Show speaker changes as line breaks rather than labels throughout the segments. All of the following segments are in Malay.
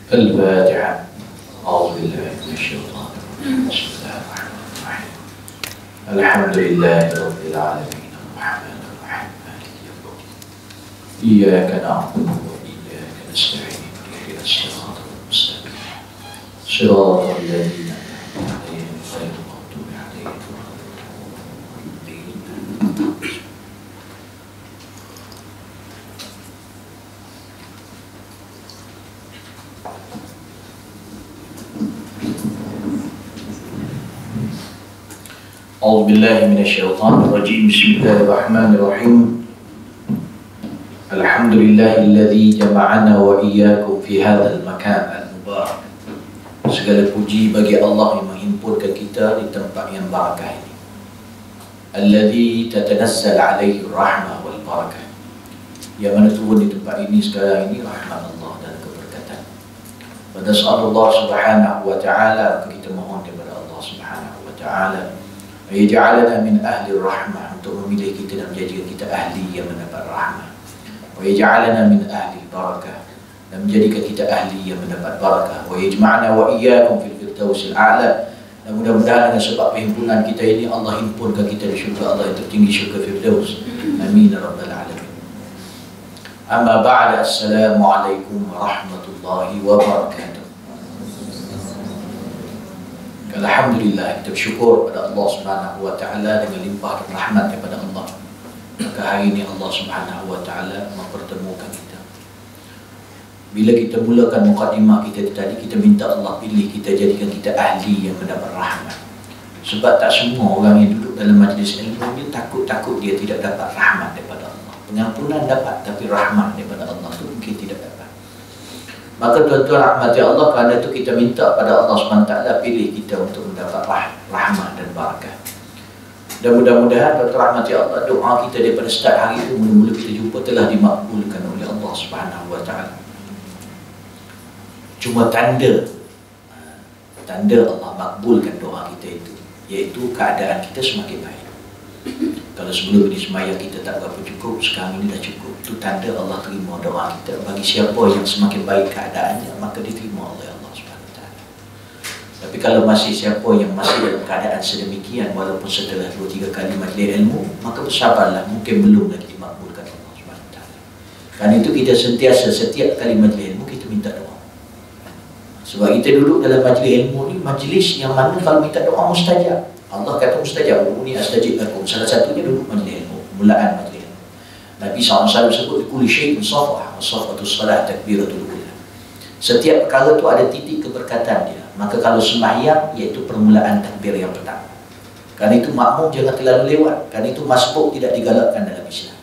الفاتحة. أعوذ بالله من الشيطان الرجيم. بسم الله الرحمن الرحيم. الحمد لله رب العالمين الرحمن الرحيم مالك يوم الدين. إياك نعبد وإياك نستعين اهدنا الصراط المستقيم صراط الذين أنعمت عليهم غير المغضوب عليهم ولا الضالين. أعوذ بالله من الشيطان الرجيم. بسم الله الرحمن الرحيم. الحمد لله الذي جمعنا وإياكم في هذا المكان المبارك. Segala puji bagi Allah yang menghimpunkan kita di tempat yang barakah ini. Alladzi tatanazzal alaihi rahmah wal barakah. Yang mana turun di tempat ini sekarang ini rahmat Allah dan keberkatan. Wa nas'alullah subhanahu wa ta'ala, kita mohon kepada Allah subhanahu wa ta'ala yaj'alana min ahli rahmah, untuk memilih kita dan menjadikan kita ahli yang mendapat rahmah. Wa yaj'alana min ahli barakah, dan menjadikan kita ahli yang mendapat barakah. Wa yajma'na wa iyyakum fil firdausil a'la, dan mudah-mudahan dengan sebab perhimpunan kita ini Allah himpunkan kita di syurga Allah yang tertinggi, syurga Firdaus. Amin ya rabbal alamin. Amma ba'da, assalamualaikum warahmatullahi wabarakatuh. Alhamdulillah, kita bersyukur kepada Allah Subhanahu wa taala dengan limpah dan rahmat daripada Allah. Maka hari ini Allah Subhanahu wa taala mempertemukan kita. Bila kita mulakan mukadimah kita tadi, kita minta Allah pilih kita, jadikan kita ahli yang mendapat rahmat. Sebab tak semua orang yang duduk dalam majlis ilmu dia takut dia tidak dapat rahmat daripada Allah. Pengampunan dapat, tapi rahmat daripada Allah tu mungkin tidak dapat. Maka tuan-tuan rahmati Allah, kerana itu kita minta pada Allah SWT pilih kita untuk mendapat rahmat dan barakah. Dan mudah-mudahan tuan-tuan rahmati Allah, doa kita daripada start hari itu mula-mula kita jumpa telah dimakbulkan oleh Allah SWT. Cuma tanda Allah makbulkan doa kita itu, iaitu keadaan kita semakin baik. Kalau sebelum ini sembahyang kita tak berapa cukup, sekarang ini dah cukup. Itu tanda Allah terima doa kita. Bagi siapa yang semakin baik keadaannya, maka diterima oleh Allah SWT. Tapi kalau masih siapa yang masih dalam keadaan sedemikian, walaupun setelah 2-3 kali majlis ilmu, maka bersabarlah, mungkin belum lagi dimakbulkan Allah SWT. Kerana itu kita sentiasa, setiap kali majlis ilmu kita minta doa. Sebab kita duduk dalam majlis ilmu ni, majlis yang mana kalau minta doa mustajab. Allah kata mustajab, ini astajib lakum. Salah satunya duduk majlis ilmu, mulaan majlis ilmu. Nabi SAW sebut kulli syai'in safah, safatus salat takbiratul ula. Setiap perkara tu ada titik keberkatan dia. Maka kalau sembahyang, iaitu permulaan takbir yang pertama. Kerana itu makmum jangan terlalu lewat. Kerana itu masbuk tidak digalakkan dalam Islam.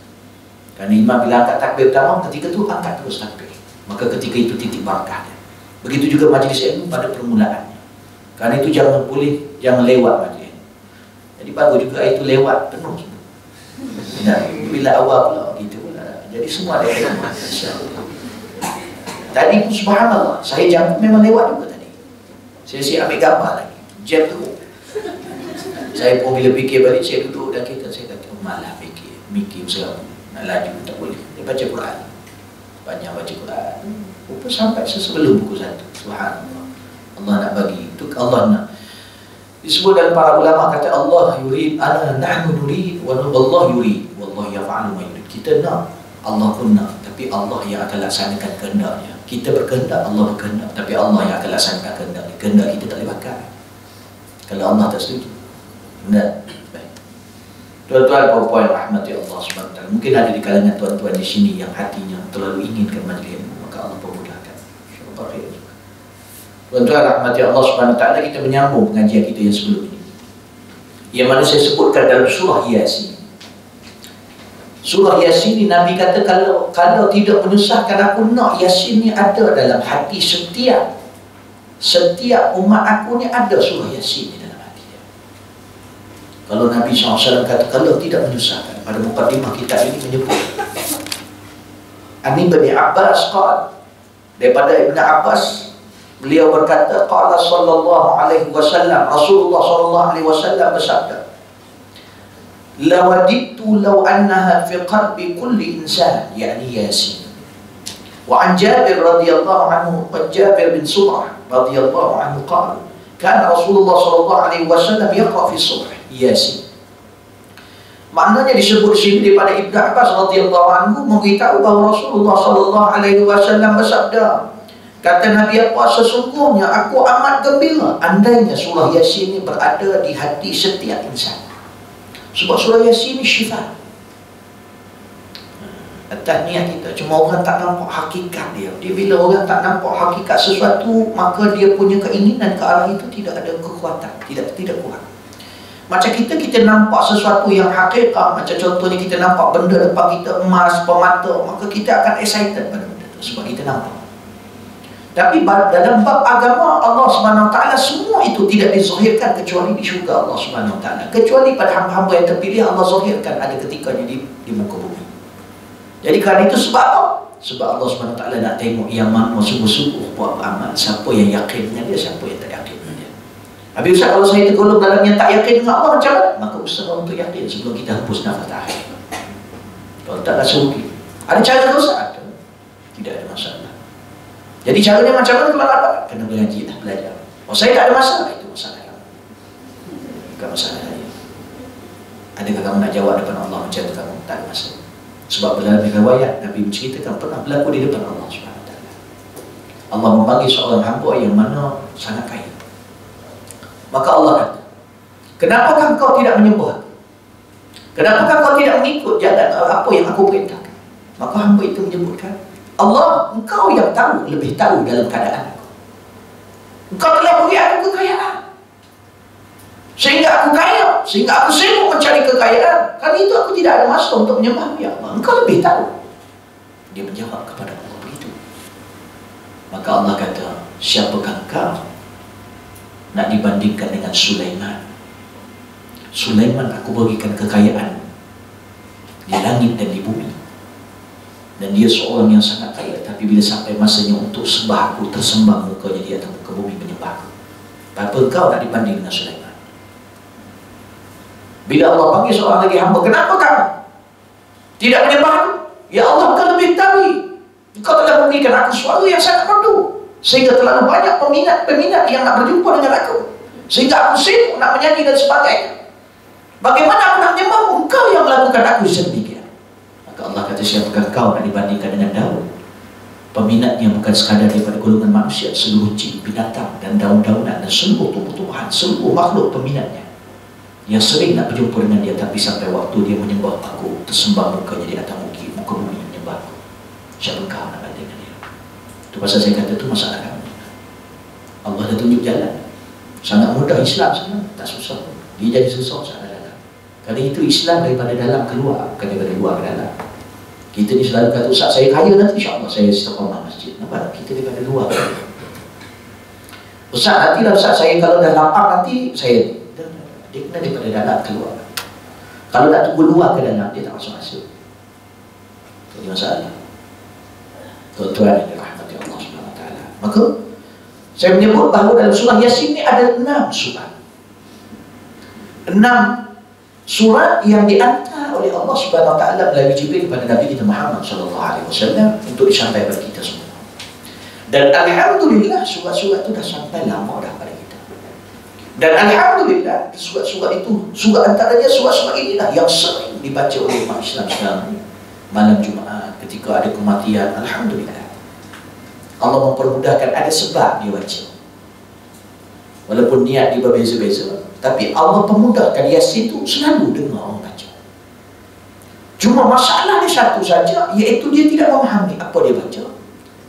Kerana imam bila angkat takbir pertama, ketika tu angkat terus takbir. Maka ketika itu titik barakah dia. Begitu juga majlis ilmu pada permulaannya. Kerana itu jangan lewat majlis. Jadi bagus juga itu lewat penuh semua. Nah, bila awal pula gitu pula. Jadi semua ada ilmu. Tadi pun subhanallah, saya jangkut memang lewat juga tadi. Saya ambil gambar lagi. Jam tu. Saya pun bila fikir balik, saya duduk dan kita, saya kata malah mikir segala. Nak laju tak boleh. Dia baca Quran. Banyak baca Quran. Rupa sampai sebelum pukul 1. Subhanallah. Allah nak bagi. Itu Allah nak. Disebut dalam para ulama kata Allah yurid, ana nahnu nurid wa Allah yurid, wallahu yaf'alu ma yurid. Kita nak, Allah pun nak, tapi Allah yang akan laksanakan kehendaknya. Kita berkehendak, Allah berkehendak, tapi Allah yang akan laksanakan kehendaknya. Kehendak kita tak boleh pakai kalau Allah tak setuju. Benar? Baik. Tuan-tuan puan-puan rahmati Allah SWT, mungkin ada di kalangan tuan-tuan di sini yang hatinya terlalu inginkan majlis ilmu, maka Allah permudahkan. InsyaAllah khair. Tuan-tuan rahmati Allah SWT, kita menyambung pengajian kita yang sebelum ini, yang mana saya sebutkan dalam surah Yasin. Surah Yasin ni Nabi kata, kalau tidak menyusahkan aku, nak Yasin ni ada dalam hati setiap umat aku ni, ada surah Yasin ni dalam hati dia. Kalau Nabi SAW kata, kalau tidak menyusahkan, pada mukadimah kita ini menyebut Ani bin Abbas qala, daripada Ibn Abbas, beliau berkata, qala sallallahu alaihi wasallam, Rasulullah sallallahu alaihi wasallam bersabda, lawadittu law annaha fi qalbi kulli insan, yakni Yasin. Wa an Jabir radhiyallahu anhu, Jabir bin Sumrah radhiyallahu anhu qala, kana Rasulullah sallallahu alaihi wasallam yaqra fi subh Yasin. Maknanya disebut sini daripada Ibnu Abbas radhiyallahu anhu memberitahu bahawa Rasulullah sallallahu alaihi wasallam bersabda, kata Nabi apa, sesungguhnya aku amat gembira andainya surah Yasin ini berada di hati setiap insan. Sebab surah Yasin ini syifa atas niat kita. Cuma orang tak nampak hakikat dia. Bila orang tak nampak hakikat sesuatu, maka dia punya keinginan ke arah itu tidak ada kekuatan, tidak kuat. Macam kita nampak sesuatu yang hakikat, macam contohnya kita nampak benda depan kita emas, permata, maka kita akan excited pada benda itu sebab kita nampak. Tapi dalam bab agama Allah SWT, semua itu tidak dizahirkan kecuali di syurga Allah SWT. Kecuali pada hamba-hamba yang terpilih, Allah zahirkan ada ketikanya di muka bumi. Jadi kerana itu sebab apa? Sebab Allah SWT nak tengok yang mana sungguh-sungguh buat amal. Siapa yang yakin dengan dia, siapa yang tak yakin dengan dia. Habis Ustaz, kalau saya tergolong dalam yang tak yakin dengan Allah, macam mana? Maka usaha untuk yakin sebelum kita hapus nafas akhir. Kalau tak rasa rugi. Ada cara ke Ustaz? Ada. Tidak ada masalah. Jadi caranya macam mana kalau dapat? Kena belajar lah, belajar. Oh, saya tak ada masalah, itu masalah kamu. Bukan masalah saya. Adakah kamu nak jawab depan Allah macam tu kamu? Tak ada masalah. Sebab dalam riwayat Nabi menceritakan pernah berlaku di depan Allah SWT. Allah memanggil seorang hamba yang mana sangat kaya. Maka Allah kata, kenapakah kau tidak menyembah? Kenapakah kau tidak mengikut jalan apa yang aku perintahkan? Maka hamba itu menyebutkan, Allah, engkau yang tahu, lebih tahu dalam keadaan aku. Engkau telah beri aku kekayaan sehingga aku kaya, sehingga aku sibuk mencari kekayaan. Karena itu aku tidak ada masa untuk menyembah ya Allah. Engkau lebih tahu. Dia menjawab kepada Allah begitu. Maka Allah kata, siapakah kau nak dibandingkan dengan Sulaiman? Sulaiman aku berikan kekayaan di langit dan di bumi, dan dia seorang yang sangat kaya. Tapi bila sampai masanya untuk sembah aku, tersembah mukanya di atas muka bumi menyembah aku. Apa kau nak dibanding dengan Sulaiman? Bila Allah panggil seorang lagi hamba, kenapa kamu tidak menyembah aku? Ya Allah, kau lebih tahu. Kau telah memberikan aku suara yang sangat merdu, sehingga terlalu banyak peminat yang nak berjumpa dengan aku, sehingga aku sibuk nak menyanyi dan sebagainya. Bagaimana aku nak menyembahmu? Engkau yang melakukan aku sedemikian. Maka Allah kata, siapakah kau nak dibandingkan dengan Daud? Peminatnya bukan sekadar daripada golongan manusia, seluruh jin, binatang dan daun-daunan dan seluruh tumbuh-tumbuhan, seluruh makhluk peminatnya yang sering nak berjumpa dengan dia. Tapi sampai waktu dia menyembah aku, tersembah mukanya di atas muka bumi menyembah aku. Siapa kau nak banding dengan dia? Itu pasal saya kata itu masalah kamu. Allah dah tunjuk jalan. Sangat mudah Islam sebenarnya, tak susah. Dia jadi susah saat dalam. Kerana itu Islam daripada dalam keluar, bukan daripada luar ke dalam. Kita ni selalu kata, Ustaz saya kaya nanti insyaAllah saya istiqamah masjid. Nampak? Kita daripada luar. Ustaz nantilah Ustaz saya kalau dah lapar nanti saya. Dia kena daripada dalam keluar. Kalau nak tunggu luar ke dalam, dia tak masuk-masuk. Itu masalah. Tuan-tuan yang dirahmati Allah SWT. Maka saya menyebut bahawa dalam surah Yasin ini ada 6 surah. 6 surah yang dihantar oleh Allah SWT melalui Jibril kepada Nabi kita Muhammad SAW untuk disampaikan kepada kita semua. Dan alhamdulillah surah-surah itu dah sampai lama dah pada kita. Dan alhamdulillah surah-surah itu, surah antaranya surah-surah inilah yang sering dibaca oleh umat Islam sekarang malam Jumaat ketika ada kematian. Alhamdulillah Allah mempermudahkan, ada sebab dia baca. Walaupun niat dia berbeza-beza, tapi Allah memudahkan. Yasin itu selalu dengar orang baca. Cuma masalahnya satu saja, iaitu dia tidak memahami apa dia baca.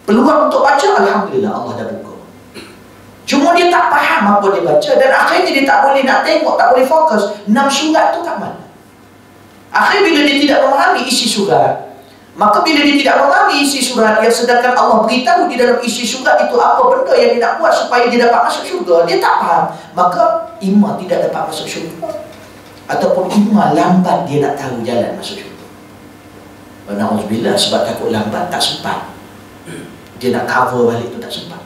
Peluang untuk baca, alhamdulillah Allah dah buka. Cuma dia tak faham apa dia baca, dan akhirnya dia tak boleh nak tengok, tak boleh fokus 6 surat tu kat mana. Akhirnya bila dia tidak memahami isi surat, maka bila dia tidak memahami isi surat, yang sedangkan Allah beritahu di dalam isi surat itu apa benda yang dia nak buat supaya dia dapat masuk syurga, dia tak faham. Maka imam tidak dapat masuk syurga, ataupun imam lambat dia nak tahu jalan masuk syurga. Na'udzubillah, sebab takut lambat tak sempat. Dia nak cover balik tu tak sempat.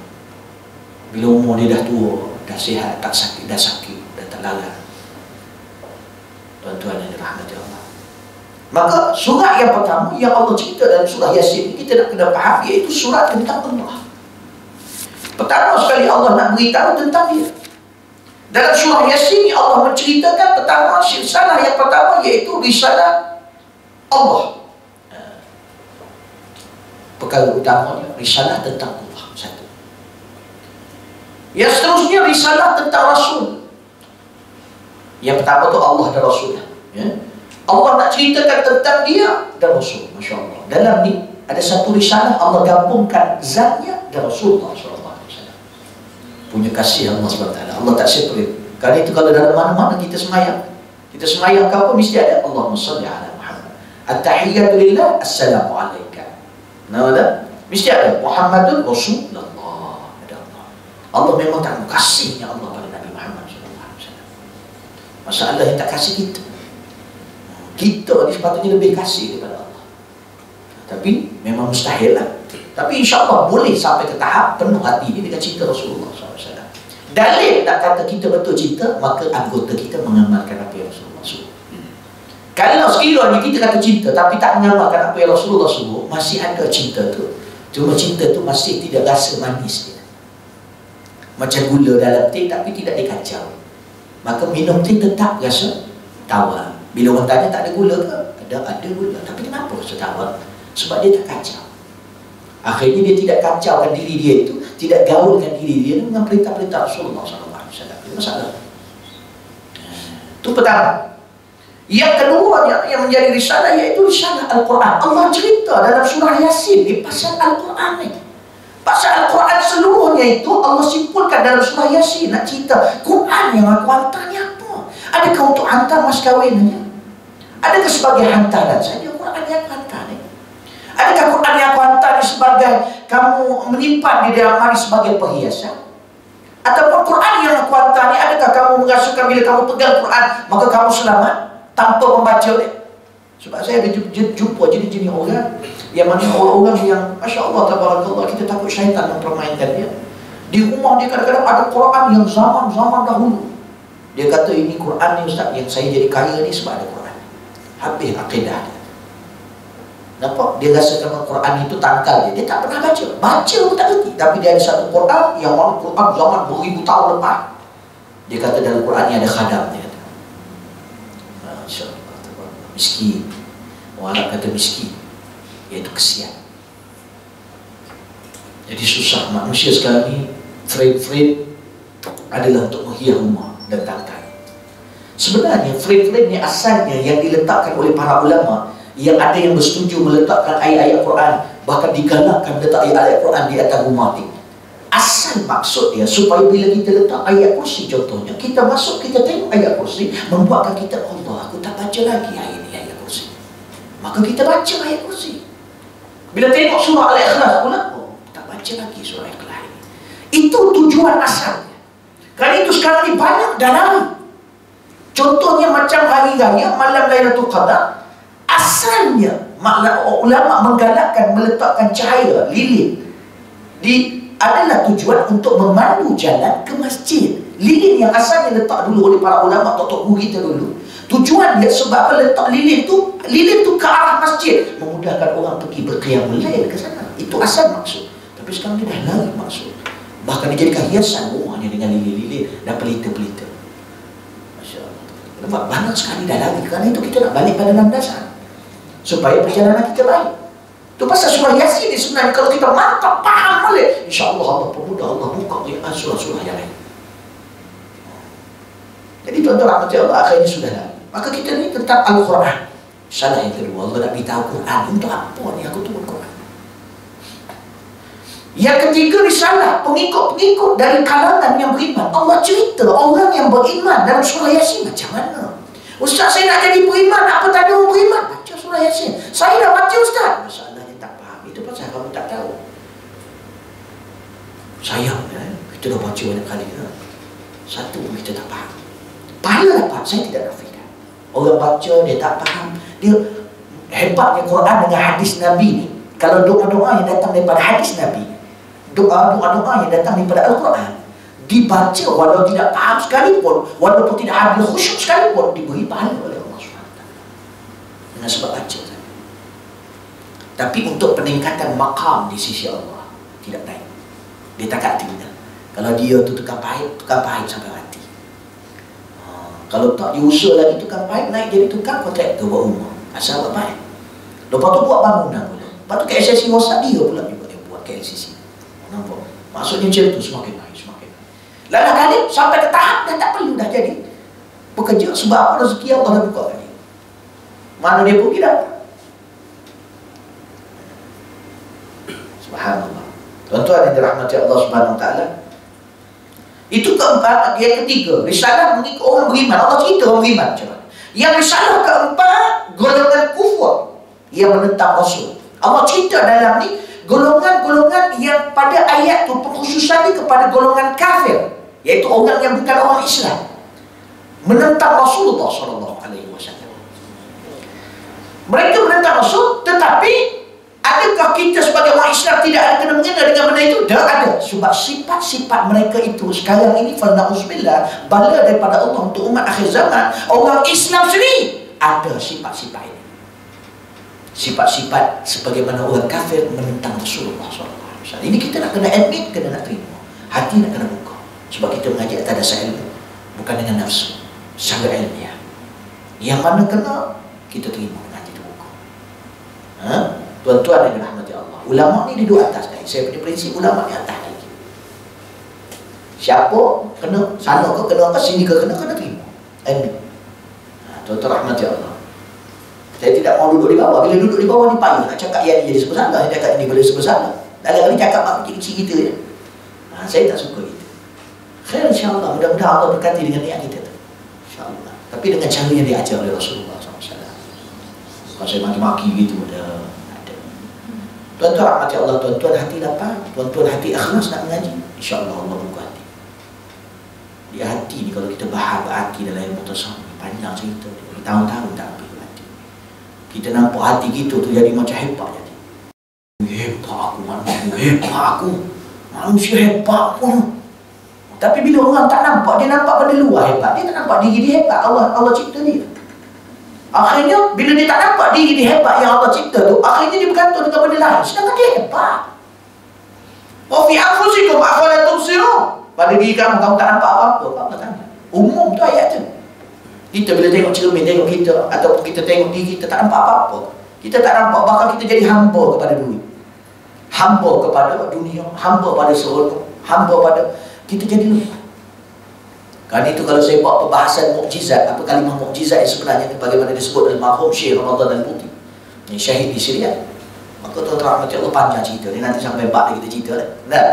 Bila umur dia dah tua, dah sihat, dah sakit, dah tak larat. Tuan-tuan yang dirahmati Allah, Maka surat yang pertama yang Allah cerita dalam surah Yasin, kita nak kena faham, iaitu surat tentang Allah. Pertama sekali Allah nak beritahu tentang dia. Dalam surah Yasin ni Allah menceritakan pertama, risalah yang pertama iaitu risalah Allah. Perkara utamanya risalah tentang Allah, satu. Yang seterusnya risalah tentang Rasul. Yang pertama tu Allah dan Rasul, ya. Allah nak ceritakan tentang dia dan Rasul. Masya Allah. Dalam ni ada satu risalah Allah gabungkan zatnya dan Rasulullah SAW. Punya kasih Allah SWT. Allah tak separate. Kerana itu kalau dalam mana-mana kita semayang, kita semayang apa mesti ada Allahumma salli ala Muhammad. At-tahiyyatu lillah, assalamu alaika. Nah, ada? Mesti ada Muhammadun Rasulullah. Ada Allah. Allah memang tak kasihnya Allah pada Nabi Muhammad SAW. Masalah yang tak kasih kita. Kita ni sepatutnya lebih kasih kepada Allah. Tapi memang mustahil lah. Tapi insyaAllah boleh sampai ke tahap penuh hati ini dengan cinta Rasulullah SAW. Dalil nak kata kita betul cinta, maka anggota kita mengamalkan apa yang Rasulullah suruh. Kalau sekiranya kita kata cinta tapi tak mengamalkan apa yang Rasulullah suruh, masih ada cinta tu. Cuma cinta tu masih tidak rasa manis dia. Macam gula dalam teh tapi tidak dikacau. Maka minum teh tetap rasa tawar. Bila orang tanya tak ada gula ke? Ada gula. Tapi kenapa rasa tawar? Sebab dia tak kacau. Akhirnya dia tidak kacaukan diri dia itu, tidak gaulkan diri dia dengan perintah-perintah Rasulullah SAW. Itu masalah. Itu pertama. Yang kedua yang menjadi risalah iaitu risalah Al-Quran. Allah cerita dalam surah Yasin ni pasal Al-Quran ni. Pasal Al-Quran seluruhnya itu Allah simpulkan dalam surah Yasin. Nak cerita Quran yang aku hantar ni apa? Adakah untuk hantar mas kahwin saja? Adakah sebagai hantaran saja Quran yang aku hantar ni? Adakah Quran yang aku hantar ni sebagai kamu menyimpan di dalam mari sebagai perhiasan? Ataupun Quran yang aku hantar ni, adakah kamu merasakan bila kamu pegang Quran maka kamu selamat tanpa membaca ni? Sebab saya ada jumpa jenis-jenis orang yang mana orang-orang yang Masya Allah, tabarakallah, kita takut syaitan mempermainkan dia. Di rumah dia kadang-kadang ada Quran yang zaman-zaman dahulu. Dia kata ini Quran ni Ustaz, yang saya jadi kaya ni sebab ada Quran. Habis akidah dia. Nampak? Dia rasakan Quran itu tangkal dia. Dia tak pernah baca. Baca pun tak kerti. Tapi dia ada satu Quran yang mana Quran zaman beribu tahun lepas. Dia kata dalam Quran ni ada khadam. Dia kata. Masya Allah. Miskin. Orang Arab kata miskin, iaitu kesian. Jadi susah manusia sekarang ni. Frame-frame adalah untuk menghias rumah dan tangkai. Sebenarnya frame-frame ni asalnya yang diletakkan oleh para ulama, yang ada yang bersetuju meletakkan ayat-ayat Quran, bahkan digalakkan letak ayat-ayat Quran di atas rumah ni. Asal maksud dia supaya bila kita letak ayat kursi, contohnya kita masuk, kita tengok ayat kursi, membuatkan kita, Allah, aku tak baca lagi ayat ni, ayat kursi. Maka kita baca ayat kursi. Bila tengok surah Al-Ikhlas pula, oh, tak baca lagi surah Al-Ikhlas ini. Itu tujuan asalnya. Kerana itu sekarang ni banyak dalami. Contohnya macam hari raya malam Lailatul Qadar, asalnya ulama menggalakkan meletakkan cahaya lilin adalah tujuan untuk memandu jalan ke masjid. Lilin yang asalnya letak dulu oleh para ulama, tok-tok guru kita dulu, tujuan dia sebab letak lilin tu ke arah masjid, memudahkan orang pergi berqiyamul lail ke sana. Itu asal maksud. Tapi sekarang dia dah lari maksud. Bahkan dijadikan hiasan rumahnya dengan lilin-lilin dan pelita-pelita. Masya Allah. Nampak banyak sekali dah lari. Kerana itu kita nak balik pada landasan supaya perjalanan kita baik. Itu pasal surah Yasin ni sebenarnya kalau kita mantap faham boleh, insya-Allah Allah pemuda, Allah buka surah-surah yang lain. Jadi tuan-tuan rahmat Allah, akhirnya sudah lari. Maka kita ni tentang Al-Quran. Salah yang kedua, Allah nak beritahu Quran untuk apa ni aku turun Quran. Yang ketiga risalah pengikut-pengikut dari kalangan yang beriman. Allah cerita orang yang beriman dalam surah Yasin macam mana. Ustaz, saya nak jadi beriman, apa tanda orang beriman? Baca surah Yasin. Saya dah baca Ustaz. Masalahnya tak faham. Itu pasal kamu tak tahu. Sayang kita dah baca banyak kali. Satu kita tak faham. Pahala dapat, saya tidak nafikan. Orang baca dia tak faham. Dia hebatnya Quran dengan hadis Nabi ni. Kalau doa-doa yang datang daripada hadis Nabi, doa-doa yang datang daripada Al-Quran, dibaca walau tidak faham sekalipun, walaupun tidak ada khusyuk sekalipun, diberi pahala oleh Allah SWT. dengan sebab baca saja. Tapi untuk peningkatan maqam di sisi Allah tidak naik. Dia tak hati. Kalau dia tu tukang pahit sampai mati. Kalau tak diusaha lagi tukang pahit, naik jadi tukang kontraktor buat rumah. Asal buat pahit. Lepas tu buat bangunan pula. Lepas tu KLCC rosak, dia pula juga yang buat KLCC. Nampak? Maksudnya macam tu, semakin naik, semakin naik. Lalu kali sampai ke tahap dah tak perlu dah jadi bekerja, sebab apa? Rezeki Allah dah buka kali. Mana dia pergi dah? Subhanallah. Tuan-tuan yang dirahmati Allah Subhanahu Wa Taala. Itu keempat. Yang ketiga, risalah mengikut orang beriman. Allah cerita orang beriman macam mana. Yang risalah keempat, golongan kufur yang menentang Rasul. Allah cerita dalam ni golongan-golongan yang pada ayat tu pengkhususan ni kepada golongan kafir, iaitu orang yang bukan orang Islam, menentang Rasulullah SAW. Mereka menentang Rasul, tetapi adakah kita sebagai orang Islam tidak ada kena mengena dengan benda itu? Dah ada. Sebab sifat-sifat mereka itu sekarang ini, falna'uzubillah, bala daripada Allah untuk umat akhir zaman. Orang Islam sendiri ada sifat-sifat ini. Sifat-sifat sebagaimana orang kafir menentang Rasulullah SAW. Ini kita nak kena admit, kena nak terima. Hati nak kena buka. Sebab kita mengaji atas dasar ilmu, bukan dengan nafsu, secara ilmiah. Yang mana kena, kita terima, mengaji itu buka. Tuan-tuan yang dirahmati Allah, ulama ni duduk atas lagi. Saya punya prinsip, ulama ni atas lagi. Siapa kena, sana ke kena apa, sini ke kena terima. Admit. Tuan-tuan rahmati Allah. Saya tidak mau duduk di bawah. Bila duduk di bawah ni payah nak cakap yang ni jadi sebesar, yang cakap ini boleh sebesar. Kali cakap mak kecil-kecil kita je. Saya tak suka itu. Khair insya-Allah, mudah-mudahan Allah berkati dengan niat kita tu. Insya-Allah. Tapi dengan cara yang diajar oleh Rasulullah SAW. Kalau saya maki-maki gitu ada. Tuan-tuan rahmati Allah, tuan-tuan hati lapang, tuan-tuan hati ikhlas nak mengaji, insya-Allah Allah buka hati. Di hati ni kalau kita bahas hati dalam ilmu tasawuf, panjang cerita, tahun-tahun tak habis hati. Kita nampak hati kita tu jadi macam hebat jadi. Hebat aku, manusia hebat pun. Tapi bila orang tak nampak, dia nampak benda luar hebat, dia tak nampak diri dia hebat. Allah cipta dia. Akhirnya bila dia tak nampak diri dia hebat yang Allah cipta tu, akhirnya dia bergantung dengan benda lain, sedangkan dia hebat. Wa fi anfusikum afala tubsirun. Pada diri kamu tak nampak apa-apa. Allah tanya. Umum tu ayat tu. Kita bila tengok cermin, tengok kita, ataupun kita tengok diri kita, tak nampak apa-apa. Kita tak nampak, bahkan kita jadi hamba kepada dunia, hamba kepada dunia, hamba pada seronok, hamba pada, kita jadi lupa. Kerana itu kalau saya buat pembahasan mukjizat, apa kalimah mukjizat yang sebenarnya bagaimana disebut dalam marhum Syekh Ramadan Al-Buti yang syahid di Syria, maka tuan-tuan rahmati Allah panjang cerita ni, nanti sampai 4 kita cerita lah. Nah,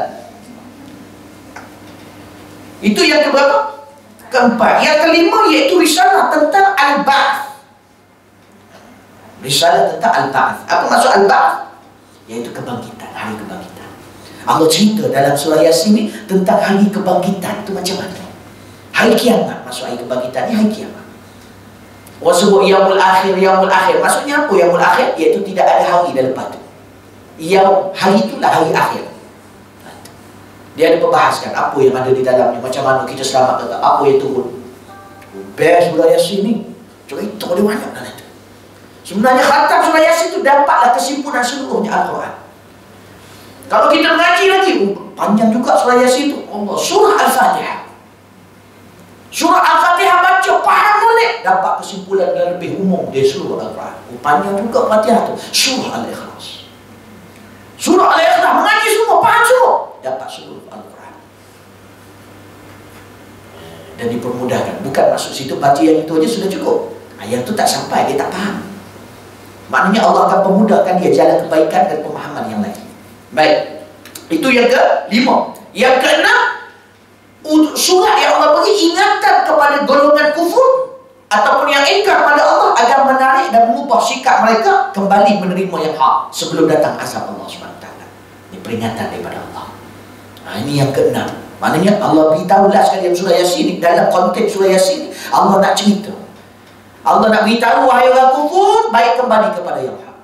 itu yang keberapa? Keempat. Yang kelima iaitu risalah tentang Al-Ba'ath. Risalah tentang Al-Ba'ath. Apa maksud Al-Ba'ath? Iaitu kebangkitan, hari kebangkitan. Allah cerita dalam surah Yasin ni tentang hari kebangkitan itu macam mana. Hari kiamat, maksud hari kebangkitan ni hari kiamat. Orang sebut yaumul akhir, yaumul akhir. Maksudnya apa yaumul akhir? Iaitu tidak ada hari dah lepas tu. Hari itulah hari akhir. Dia ada perbahaskan apa yang ada di dalamnya, macam mana kita selamat atau apa yang turun. Best surah Yasin ni. Cerita dia banyak dalam itu. Sebenarnya khatam surah Yasin tu dapatlah kesimpulan seluruhnya Al-Quran. Kalau kita mengaji lagi, panjang juga surah Yasin tu. Allah, surah Al-Fatihah. Surah Al-Fatihah baca, faham boleh, dapat kesimpulan yang lebih umum dari seluruh Al-Quran. Panjang juga Fatihah tu. Surah Al-Ikhlas. Surah Al-Ikhlas mengaji semua, faham semua, dapat seluruh Al-Quran. Dan dipermudahkan. Bukan masuk situ baca yang itu aja sudah cukup. Yang tu tak sampai, dia tak faham. Maknanya Allah akan memudahkan dia jalan kebaikan dan pemahaman yang lain. Baik. Itu yang ke-5. Yang ke-6, surah yang Allah beri ingatan kepada golongan kufur ataupun yang ingkar pada Allah agar menarik dan mengubah sikap mereka kembali menerima yang hak sebelum datang azab Allah SWT. Ini peringatan daripada Allah. Ini yang ke-6. Maknanya Allah beritahu lah sekali dalam surah Yasin, dalam konteks surah Yasin, Allah nak cerita, Allah nak beritahu wahai orang kufur, baik kembali kepada yang hak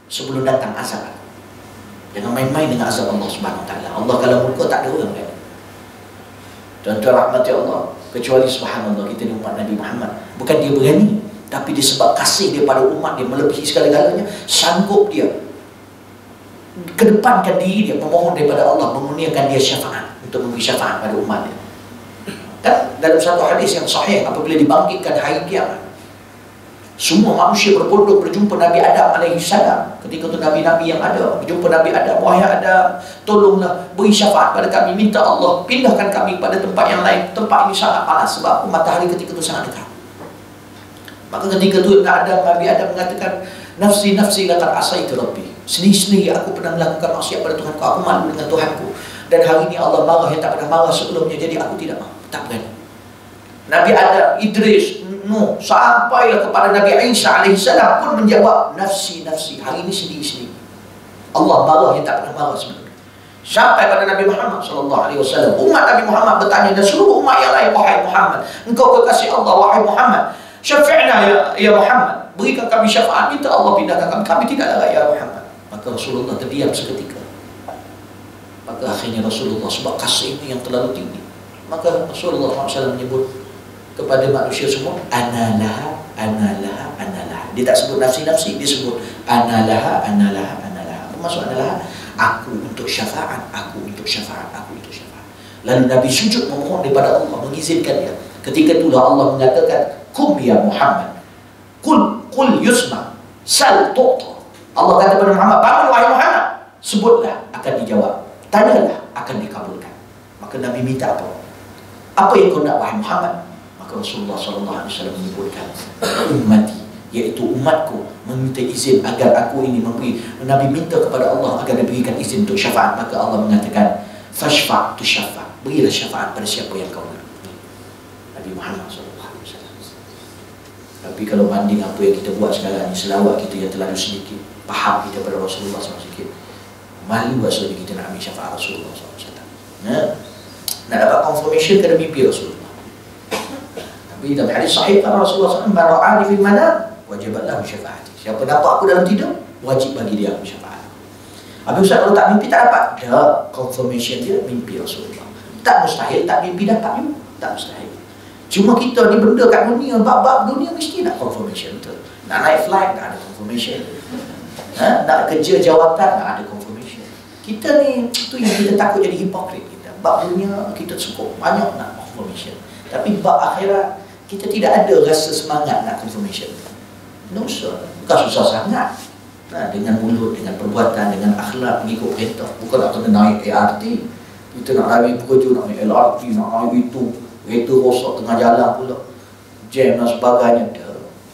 sebelum datang azab. Jangan main-main dengan azab Allah SWT. Allah kalau murka tak ada orang kan. Tuan-tuan rahmati Allah, kecuali subhanallah kita ni umat Nabi Muhammad, bukan dia berani, Tapi disebab kasih dia pada umat, dia melebihi segala-galanya, sanggup dia kedepankan diri dia, memohon daripada Allah, mengurniakan dia syafaat, untuk memberi syafaat pada umat dia. Dan dalam satu hadis yang sahih, apabila dibangkitkan hari kiamat, semua manusia berbondong berjumpa Nabi Adam alaihi salam. Ketika itu Nabi-Nabi yang ada berjumpa Nabi Adam, wahai Adam, tolonglah beri syafaat pada kami, minta Allah pindahkan kami pada tempat yang lain. Tempat ini sangat panas sebab matahari ketika itu sangat dekat. Maka ketika itu Nabi Adam mengatakan, nafsi nafsi laqad asaitu rabbi. Sendiri-sendiri aku pernah melakukan maksiat pada Tuhanku, aku malu dengan Tuhanku. Dan hari ini Allah marah yang tak pernah marah sebelumnya, jadi aku tidak mahu, tak berani. Nabi Adam, Idris, Nuh, sampailah kepada Nabi Isa alaihissalam pun menjawab, nafsi nafsi. Hari ini sendiri-sendiri. Allah marah yang tak pernah marah sebelumnya. Sampai pada Nabi Muhammad SAW, umat Nabi Muhammad bertanya, dan seluruh umat yang lain, wahai Muhammad, engkau kekasih Allah, wahai Muhammad, syafi'na ya Muhammad, berikan kami syafaat, minta Allah pindahkan kami tidak layak ya Muhammad. Maka Rasulullah terdiam seketika. Maka akhirnya Rasulullah, sebab kasihnya yang terlalu tinggi, maka Rasulullah SAW menyebut kepada manusia semua, analaha, analaha, analaha. Dia tak sebut nafsi-nafsi, dia sebut analaha, analaha, analaha. Apa maksud analaha? Aku untuk syafaat, aku untuk syafaat, aku untuk syafaat. Lalu Nabi sujud memohon daripada Allah, mengizinkan dia. Ketika itulah Allah mengatakan, kum ya Muhammad, kul yusma, sal tu'ta. Allah kata kepada Muhammad, bangun wahai Muhammad, sebutlah akan dijawab, tanyalah akan dikabulkan. Maka Nabi minta apa? Apa yang kau nak wahai Muhammad? Maka Rasulullah SAW menyebutkan, ummati, iaitu umatku, meminta izin agar aku ini memberi. Nabi minta kepada Allah agar diberikan izin untuk syafaat. Maka Allah mengatakan, fashfa' tu syafa', berilah syafaat pada siapa yang kau nak. Nabi Muhammad SAW. Tapi kalau banding apa yang kita buat sekarang ni, selawat kita yang terlalu sedikit, faham kita pada Rasulullah SAW sedikit, malu asalnya kita nak ambil syafaat Rasulullah SAW. Nak dapat confirmation kena mimpi Rasulullah. Tapi dalam hadis sahih kata Rasulullah SAW, man ra'ani fil manam wajibat lahu syafaati. Siapa nampak aku dalam tidur, wajib bagi dia aku syafaat. Habis Ustaz, kalau tak mimpi tak dapat? Dah, confirmation dia mimpi Rasulullah. Tak mustahil, tak mimpi dapat juga. Tak mustahil. Cuma kita ni benda kat dunia, bab-bab dunia mesti nak confirmation betul. Nak naik flight, nak ada confirmation. Nak kerja jawatan, nak ada confirmation. Kita ni, tu yang kita takut jadi hipokrit kita. Bab dunia kita cukup banyak nak confirmation. Tapi bab akhirat, kita tidak ada rasa semangat nak confirmation. No sir, bukan susah sangat. Dengan mulut, dengan perbuatan, dengan akhlak, mengikut perintah. Bukan nak kena naik ART. Kita nak lari bekerja, nak naik LRT, nak naik itu. Kereta rosak tengah jalan pula, jam dan sebagainya.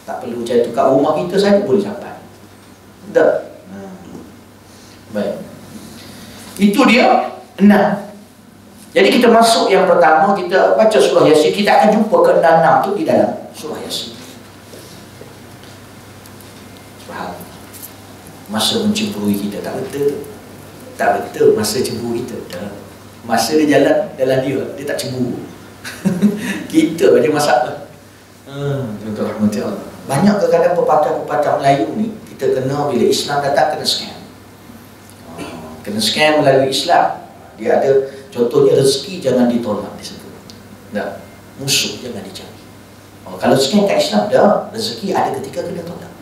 Tak perlu macam itu. Kat rumah kita saja boleh sampai. Tak. Baik. Itu dia 6. Jadi kita masuk yang pertama, kita baca surah Yasin. Kita akan jumpa ke-6 tu di dalam surah Yasin. Faham? Masa mencemburui kita, tak betul. Tak betul masa cemburu kita. Masa dia jalan dalam dia tak cemburu. Kita ada masalah. Tuan-tuan rahmati Allah. Banyak kadang-kadang pepatah-pepatah Melayu ni, kita kena bila Islam datang kena scam. Kena scam melalui Islam. Dia ada, contohnya rezeki jangan ditolak di situ. Tak. Musuh jangan dicari. Kalau scam kat Islam, dah rezeki ada ketika kena tolak.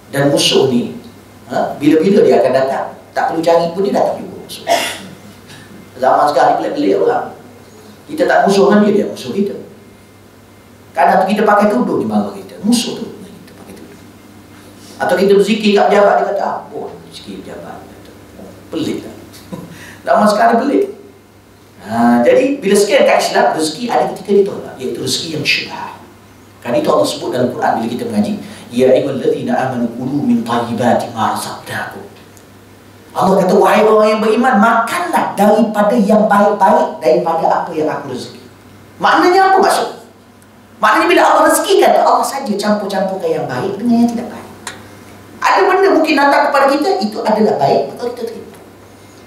Dan musuh ni, bila-bila dia akan datang, tak perlu cari pun dia datang juga musuh. Zaman sekarang ni pelik-pelik orang. Kita tak musuh dengan dia, dia musuh kita. Kadang kita pakai tudung di marah kita, musuh tu kita pakai tudung. Atau kita berzikir kat pejabat, dia kata, oh, berzikir pejabat. Pelik tak? Zaman sekarang pelik. Jadi bila sekian kat Islam, rezeki ada ketika ditolak, iaitu rezeki yang syubhat. Kan itu Allah sebut dalam Quran bila kita mengaji, ya ayyuhallazina amanu kulu min thayyibati ma razaqnakum. Allah kata, wahai orang yang beriman, makanlah daripada yang baik-baik, daripada apa yang aku rezeki. Maknanya apa maksud? Maknanya bila Allah rezekikan, Allah saja campur-campurkan yang baik dengan yang tidak baik. Ada benda mungkin datang kepada kita, itu adalah baik, maka kita terima.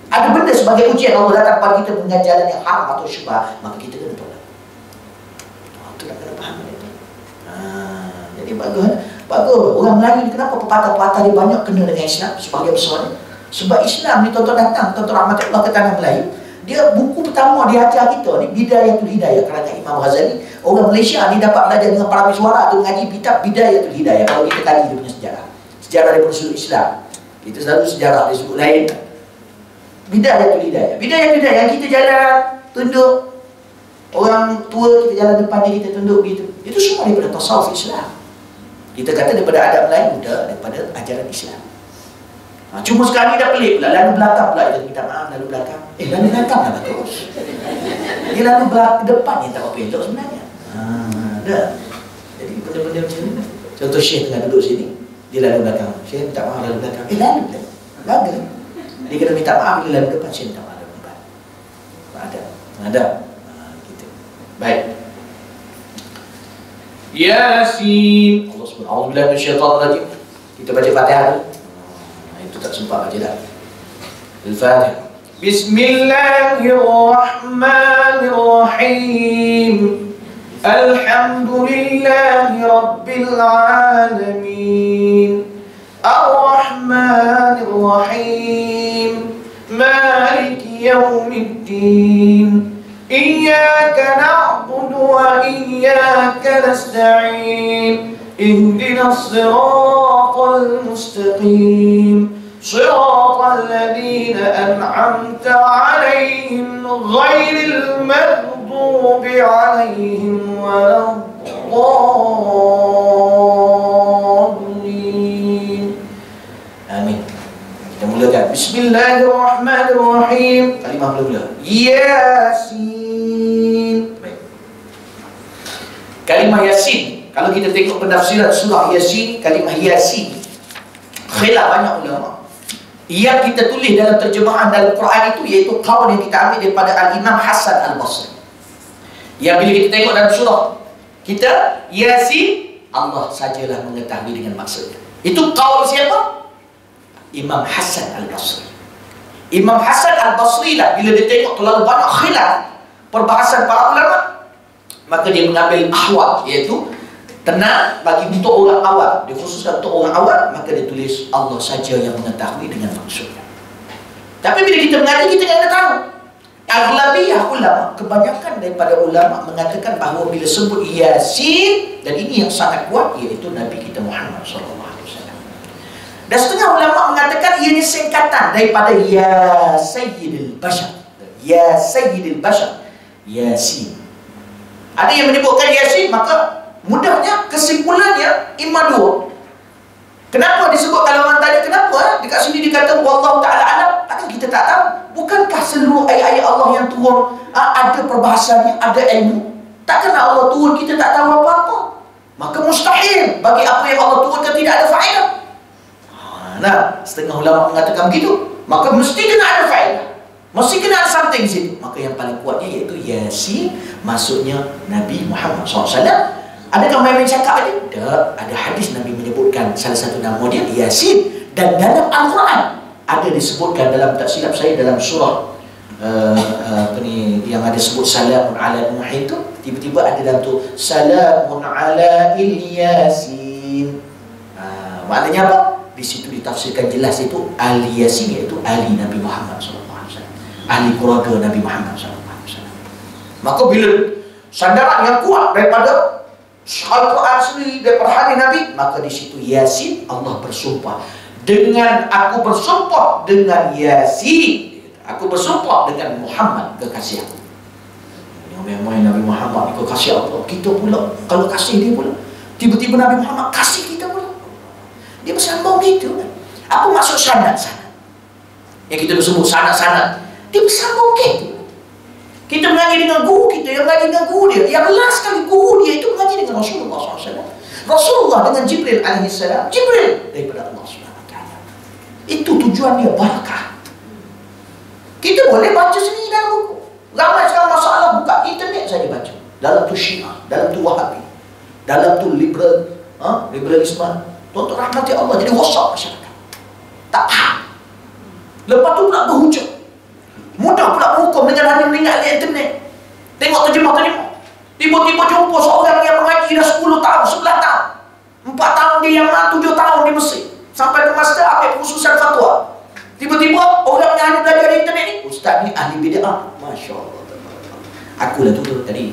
Ada benda sebagai ujian Allah datang kepada kita dengan jalan yang haram atau syubhat, maka kita kena tolak. Itu nak kena faham itu. Jadi bagus. Orang Melayu ni kenapa pepatah-pepatah dia banyak kena dengan Islam sebagai besar ni? Sebab Islam ni tuan-tuan datang, tuan-tuan rahmat Allah ke tanah Melayu, Dia buku pertama dia ajar kita ni Bidayatul Hidayah, kerana Imam Ghazali orang Malaysia ni dapat belajar dengan para miswara tu mengaji kitab Bidayatul Hidayah. Kalau kita kaji dia punya sejarah daripada sudut Islam, kita selalu sejarah dari sudut lain. Bidayatul Hidayah, Bidayatul Hidayah yang kita jalan tunduk, orang tua kita jalan depan dia, kita tunduk gitu. Itu semua daripada tasawuf Islam. Kita kata daripada adab Melayu, daripada ajaran Islam. Cuma sekarang ni dah pelik pula, lalu belakang pula kita minta maaf, lalu belakang. Lalu belakang dah bagus. Dia lalu belakang depan yang tak apa elok sebenarnya. Dah. Jadi benda-benda macam ni. Contoh Syekh tengah duduk sini, dia lalu belakang. Syekh minta maaf, lalu belakang. Lalu belakang. Dia kena minta maaf, dia lalu depan. Syekh minta maaf, lalu depan. Ada. Gitu. Baik. Yasin. Allah SWT. A'udzubillahi minasyaitonir rajim. Kita baca Fatihah dulu. Itu tak sempat baca dah. Al-Fatihah. Bismillahirrahmanirrahim. Alhamdulillahi rabbil alamin. Ar-Rahmanir-Rahim. Maliki yaumiddin. Iyyaka na'budu wa iyyaka nasta'in. Ihdinas siratal mustaqim. Siratal ladzina an'amta 'alaihim ghairil maghdubi 'alaihim waladdallin. Amin. Kita mulakan. Bismillahirrahmanirrahim. Kalimah mula-mula. Yasin. Baik. Kalimah Yasin, kalau kita tengok penafsiran surah Yasin, kalimah Yasin, khilaf banyak ulama. Yang kita tulis dalam terjemahan dalam Quran itu iaitu qaul yang kita ambil daripada Al-Imam Hasan Al-Basri. Yang bila kita tengok dalam surah kita Yasin, Allah sajalah mengetahui dengan maksudnya. Itu qaul siapa? Imam Hasan Al-Basri. Imam Hasan Al-Basri lah, bila dia tengok terlalu banyak khilaf perbahasan para ulama, maka dia mengambil ahwal, iaitu tenang bagi untuk orang awam, dikhususkan untuk orang awam, maka dia tulis Allah saja yang mengetahui dengan maksudnya. Tapi bila kita mengaji, kita kena tahu aghlabiyah ulama, kebanyakan daripada ulama mengatakan bahawa bila sebut Yasin, dan ini yang sangat kuat, iaitu Nabi kita Muhammad SAW. Dan setengah ulama mengatakan ianya singkatan daripada Ya Sayyidil Bashar. Ya Sayyidil Bashar, Yasin. Ada yang menyebutkan Yasin, maka mudahnya kesimpulannya imam dua. Kenapa disebut, kalau orang tanya kenapa dekat sini dikata wallahu ta'ala alam, takkan kita tak tahu? Bukankah seluruh ayat-ayat Allah yang turun ada perbahasannya, ada ilmu? Takkan Allah turun kita tak tahu apa-apa? Maka mustahil bagi apa yang Allah turunkan tidak ada faedah. Nah, setengah ulama mengatakan begitu, maka mesti kena ada faedah, mesti kena ada something di situ. Maka yang paling kuatnya iaitu Yasin, maksudnya Nabi Muhammad SAW. Adakah main-main cakap aja? Tak. Ada hadis Nabi menyebutkan salah satu nama dia Yasin. Dan dalam Al-Quran ada disebutkan, dalam tak silap saya dalam surah yang ada sebut salamun ala Nuh itu, tiba-tiba ada dalam tu salamun ala Yasin. Maknanya apa? Di situ ditafsirkan jelas itu ahli Yasin, iaitu ahli Nabi Muhammad SAW, ahli keluarga Nabi Muhammad SAW. Maka bila sandaran yang kuat daripada Al-Quran sendiri, daripada hadis Nabi, maka di situ Yasin, Allah bersumpah dengan, aku bersumpah dengan Yasin, aku bersumpah dengan Muhammad, kekasih aku. Yang main Nabi Muhammad kekasih Allah, kita pula kalau kasih dia pula, tiba-tiba Nabi Muhammad kasih kita pula. Dia bersambung gitu kan. Apa maksud sanad-sanad? Yang kita sebut sanad-sanad, dia bersambung gitu. Kita mengaji dengan guru kita, yang mengaji dengan guru dia, yang last kali guru dia itu mengaji dengan Rasulullah SAW. Rasulullah dengan Jibril alaihissalam, Jibril daripada Allah SWT. Itu tujuan dia, barakah. Kita boleh baca sendiri dalam buku. Ramai sekarang masalah buka internet saja baca. Dalam tu Syiah, dalam tu Wahabi, dalam tu liberalisme. Tuan-tuan rahmati Allah, jadi rosak masyarakat. Tak faham. Lepas tu pula berhujung. Mudah pula berhukum dengan hanya mendengar di internet. Tengok terjemah-terjemah. Tiba-tiba jumpa seorang yang mengaji dah 10 tahun, 11 tahun, 4 tahun di Yaman, 7 tahun di Mesir, sampai ke master ambil kekhususan fatwa. Tiba-tiba orang yang hanya belajar di internet ni ustaz ni ahli bid'ah. Masya Allah. Akulah tu tadi.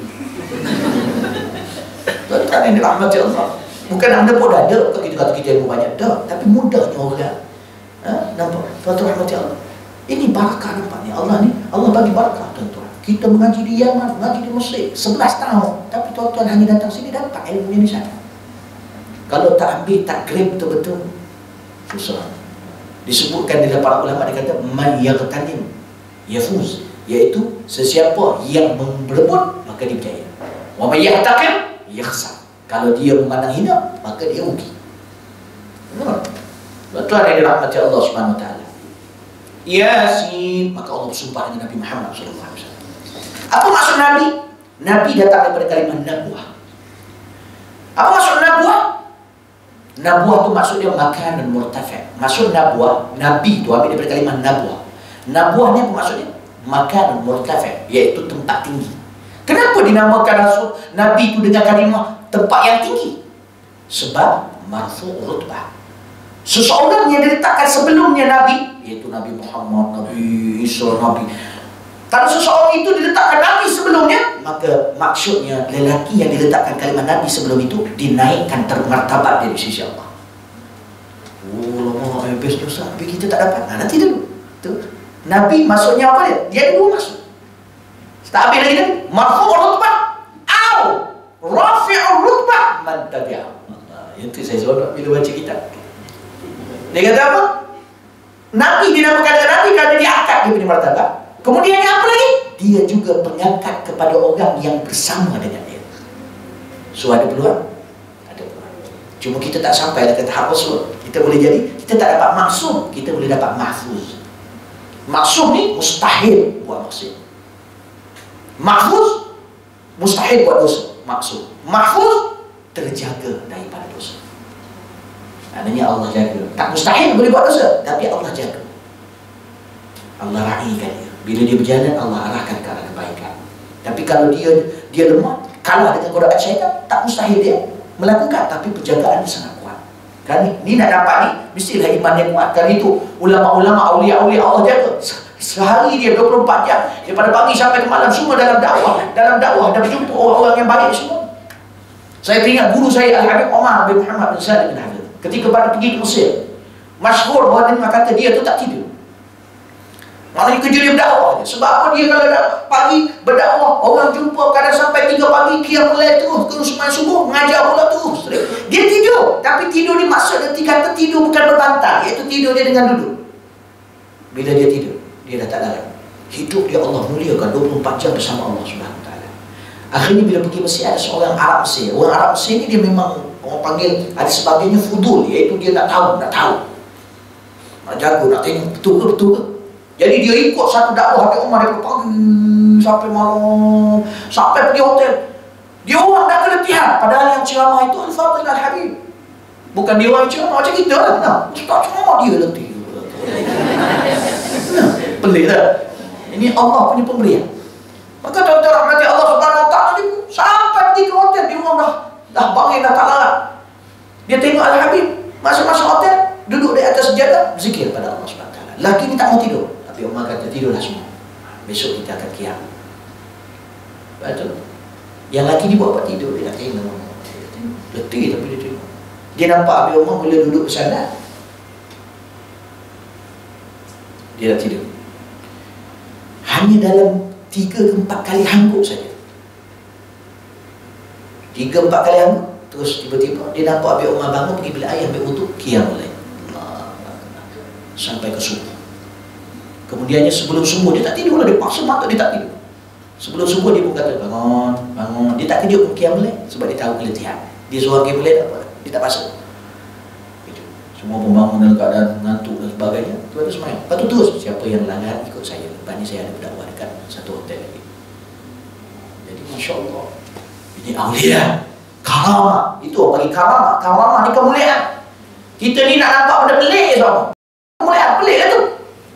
Tuan-tuan yang dirahmati Allah. Bukan anda pun ada, bukan kita kata kita ilmu banyak. Dah, tapi mudahnya orang. Nampak? Tuan-tuan rahmati Allah. Ini barakah nampaknya. Allah ni, Allah bagi barakah tuan-tuan. Kita mengaji di Yaman, mengaji di Mesir 11 tahun. Tapi tuan-tuan hanya datang sini dapat ilmu ini sana. Kalau tak ambil, tak grab betul-betul, susah. Disebutkan di para ulama, dia kata man yaghtanim yafuz, iaitu sesiapa yang berebut maka dia berjaya. Wa may yahtaqir yakhsar. Kalau dia memandang hina maka dia rugi. Betul yang dirahmati Allah Subhanahu wa taala. Yasin, maka Allah bersumpah dengan Nabi Muhammad sallallahu alaihi wasallam. Apa maksud Nabi? Nabi datang daripada kalimah nabuah. Apa maksud nabuah? Nabuah itu maksudnya makan dan murtafi'. Maksud nabuah, Nabi itu ambil daripada kalimah nabuah. Nabuah ni apa maksudnya? Makan dan murtafi', iaitu tempat tinggi. Kenapa dinamakan Rasul Nabi itu dengan kalimah tempat yang tinggi? Sebab marfu' rutbah. Seseorang yang diletakkan sebelumnya Nabi, iaitu Nabi Muhammad, Nabi Isa, Nabi. Kalau seseorang itu diletakkan Nabi sebelumnya, maka maksudnya lelaki yang diletakkan kalimah Nabi sebelum itu dinaikkan termartabat dari sisi Allah. Oh lama, best dosa. Tapi kita tak dapat. Nanti dulu. Nabi maksudnya apa dia? Dia ada dua maksud. Tak habis lagi kan? Marfu' rutbah au rafi'ur rutbah man tabi'ah. Itu saya selalu bila baca kitab. Dia kata apa? Nabi dinamakan dengan Nabi kerana dia angkat dia punya martabat. Kemudian yang apa lagi? Dia juga pengangkat kepada orang yang bersama dengan dia. So ada peluang? Ada peluang. Cuma kita tak sampai ke tahap rasul. Kita boleh jadi, kita tak dapat maksum, kita boleh dapat mahfuz. Maksum ni mustahil buat maksud. Mahfuz mustahil buat dosa. Maksud mahfuz terjaga daripada dosa. Maknanya Allah jaga. Tak mustahil boleh buat dosa, tapi Allah jaga. Allah raikan dia. Bila dia berjalan, Allah arahkan ke arah kebaikan. Tapi kalau dia lemah, kalah dengan godaan syaitan, tak mustahil dia melakukan, tapi penjagaan dia sangat kuat. Kan ni nak dapat ni, mestilah iman dia kuat. Kan itu ulama-ulama, aulia-aulia Allah jaga. Sehari dia 24 jam, daripada pagi sampai ke malam semua dalam dakwah dan berjumpa orang-orang yang baik semua. Saya teringat guru saya Al-Habib Omar bin Muhammad bin Salim bin Hafidh ketika pada pergi ke Mesir. Masyhur bahawa dia kata dia tu tak tidur. Maknanya kerja dia berdakwah. Sebab apa? Dia kalau pagi berdakwah, orang jumpa kadang sampai 3 pagi, dia mulai terus sembahyang subuh, mengajar pula terus. Dia tidur, tapi tidur ni maksud dia kata tidur bukan berbantal, iaitu tidur dia dengan duduk. Bila dia tidur, dia dah tak larat. Hidup dia Allah muliakan 24 jam bersama Allah Subhanahu wa taala. Akhirnya bila pergi Mesir, ada seorang Arab Mesir. Orang Arab Mesir ni dia memang orang panggil, ada sebagainya fudul, iaitu dia nak tahu. Nak jaga, nak tengok betul ke. Jadi dia ikut satu dakwah Habib Umar dari pagi sampai malam, sampai pergi hotel. Dia orang dah keletihan, padahal yang ceramah itu Al-Fadhil Al-Habib. Bukan dia orang yang ceramah macam kita lah. Tak ceramah dia letih. Pelik tak? Ini Allah punya pemberian. Maka tuan-tuan rahmati Allah Subhanahu wa taala ni sampai pergi ke hotel, dia orang dah bangun, dah tak larat. Dia tengok Al-Habib masuk hotel, duduk di atas sejadah, zikir pada Allah Subhanahu wa taala. Laki ni tak mau tidur. Tapi Umar kata tidurlah semua. Besok kita akan kiam. Betul. Yang laki ni buat apa tidur? Dia nak tengok. Letih tapi dia tengok. Dia nampak Habib Umar mula duduk bersandar. Dia dah tidur. Hanya dalam 3 ke 4 kali hangguk saja. 3 ke 4 kali hangguk. Terus tiba-tiba dia nampak Habib Umar bangun pergi bilik air ambil wuduk, kiam mulai. Sampai ke subuh. Kemudiannya sebelum subuh dia tak tidur lah, dia paksa mata dia tak tidur. Sebelum subuh dia pun kata bangun. Dia tak tidur pun kiam mulai sebab dia tahu keletihan. Dia suruh kiam mulai tak apa. Dia tak paksa. Itu. Semua pun bangun dalam keadaan ngantuk dan sebagainya. Tu ada semayang. Lepas tu terus siapa yang langgar ikut saya. Lepas ni saya ada berdakwah dekat satu hotel lagi. Jadi Masya Allah, ini awliya, karamah. Itu orang bagi karamah. Karamah ni kemuliaan. Kita ni nak nampak benda pelik sama. Kemuliaan pelik lah tu.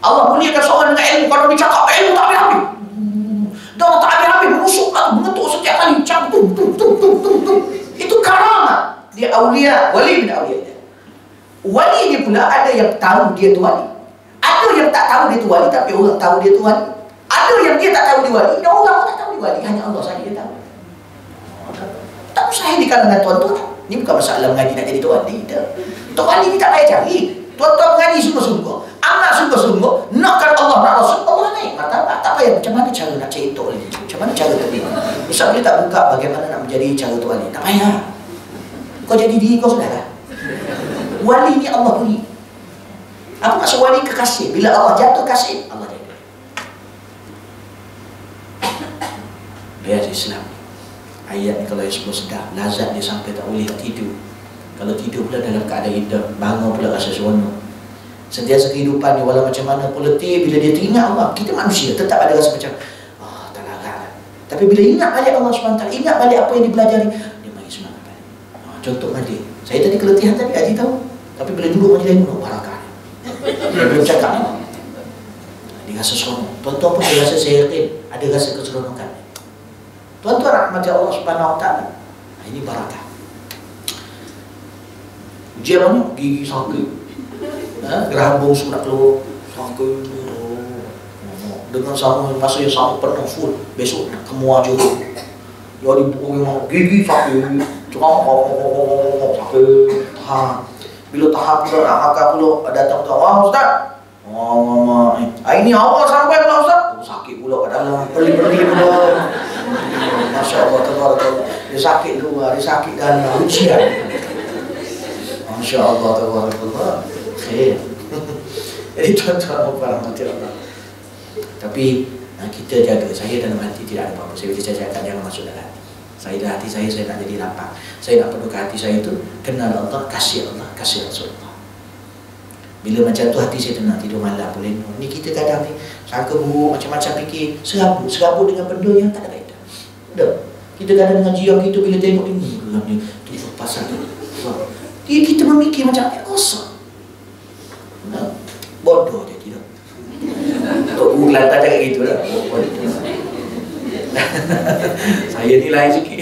Allah muliakan seorang dengan ilmu. Kalau dia cakap ilmu tak habis-habis. Dah tak habis-habis, menusuk lah, mengetuk setiap kali. Tung. Itu karamah. Dia awliya, wali bin awliya. Wali ni pula ada yang tahu dia tu wali. Ada Ada yang tak tahu dia tu wali, tapi orang tahu dia tu wali. Ada yang dia tak tahu dia wali, dan orang tak tahu dia wali, hanya Allah saja dia tahu. Tak mustahil di kalangan tuan-tuan. Ini bukan masalah mengaji nak jadi tuan wali. Tuan wali ni tak payah cari. Tuan-tuan mengaji sungguh-sungguh, amat sungguh-sungguh, nakkan Allah nak Rasul, Allah naik martabat. Tak payah macam mana cara nak cari tok ni, macam mana cara tu. Ustaz boleh tak buka bagaimana nak menjadi cara tuan wali? Tak payah. Kau jadi diri kau sudah lah. Wali ni Allah beri. Apa maksud wali? Kekasih. Bila Allah jatuh kasih, Allah jaga. Biasa Islam. Ayat ni kalau yang semua sedap, lazat dia sampai tak boleh tidur. Kalau tidur pula dalam keadaan hidup, bangun pula rasa seronok. Sentiasa kehidupan ni, walau macam mana pun letih, bila dia teringat Allah, kita manusia tetap ada rasa macam tak larat. Tapi bila ingat balik Allah SWT, ingat balik apa yang dipelajari, dia bagi semangat balik. Contoh majlis, saya tadi keletihan tadi, Haji tahu. Tapi bila duduk majlis ni, barakah. Dia belum cakap ni, dia rasa seronok. Tuan-tuan pun dia rasa saya yakin, ada rasa keseronokan. Tuan-tuan rahmati Allah SWT, ini barakah. Ujian mana? Gigi sakit, gerah bongsu nak keluar, sakit. Dengan sama masa yang sama penuh full, besok nak kemuah juga. Jadi memang gigi sakit, cuma sakit. Bila tahap pula nak makan pula, datang tu, Ustaz. Mama, ini awal sampai pula Ustaz. Sakit pula kat dalam, perli-perli pula. Masya Allah, tabarakallah. Dia sakit luar, dia sakit dalam, ujian. Masya Allah, tabarakallah. Khair. Jadi tuan-tuan rahmati Allah. Tapi kita jaga. Saya dalam hati tidak ada apa-apa. Saya cakap jangan masuk dalam hati. Saya dalam hati saya nak jadi lapang. Saya nak penuh ke hati saya itu kenal Allah, kasih Rasulullah. Bila macam tu hati saya tenang, tidur malam boleh. Ni kita kadang ni sangka buruk, macam-macam fikir, serabut dengan benda yang tak ada faedah. Dah. Kita kadang dengan jiwa kita bila tengok ini geram dia, tu pasal tu. Kita memikir macam kosong. Bodoh dia tidak. Tok guru Kelantan cakap gitu lah. Saya ni lain sikit.